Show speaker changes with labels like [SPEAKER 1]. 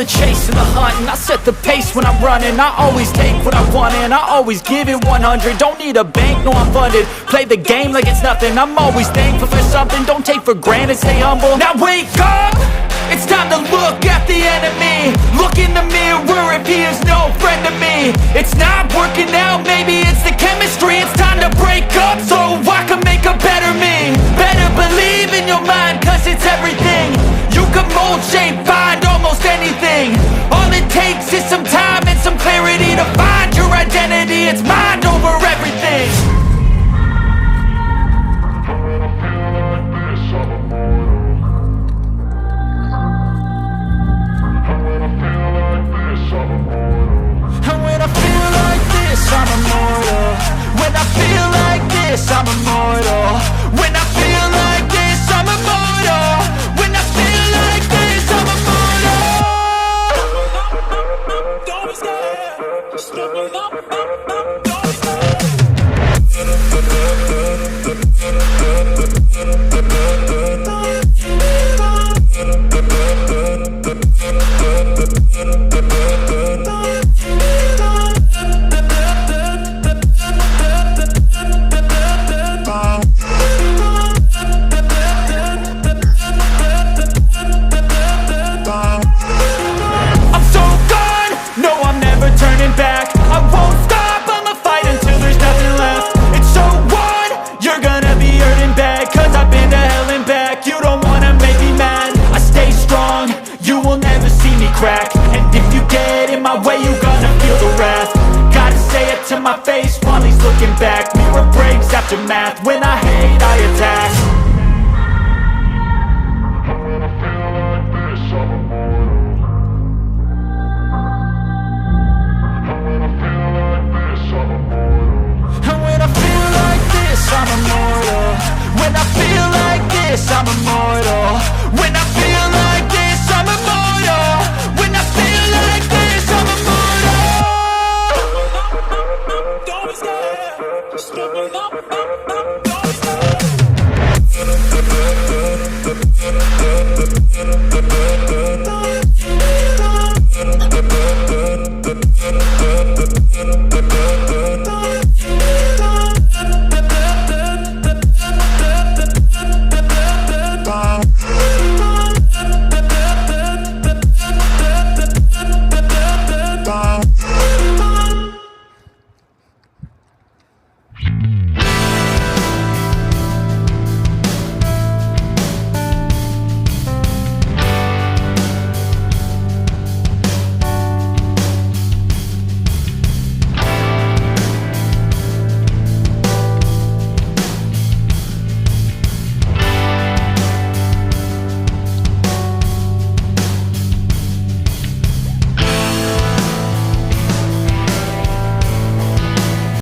[SPEAKER 1] the chase and the hunt, and I set the pace when I'm running. I always take what I want and I always give it 100. Don't need a bank, no I'm funded. Play the game like it's nothing. I'm always thankful for something. Don't take for granted, stay humble. Now wake up! It's time to look at the enemy. Look in the mirror if he is no friend to me. It's not working out, maybe it's the chemistry. It's time to break up so I can make a better me. Better believe in your mind, cause it's everything. You can mold, shape, find almost anything. All it takes is some time and some clarity to find your identity. It's mind over everything. I'm immortal. When I feel like this, I'm immortal. When I feel like this, I'm immortal. When I feel like this, I'm immortal. Don't be scared. Struggle up, don't be scared. And if you get in my way, you gonna feel the wrath. Gotta say it to my face while he's looking back. Mirror breaks after math. When I hate, I attack. And when I feel like this, I'm immortal. When I feel like this, I'm immortal.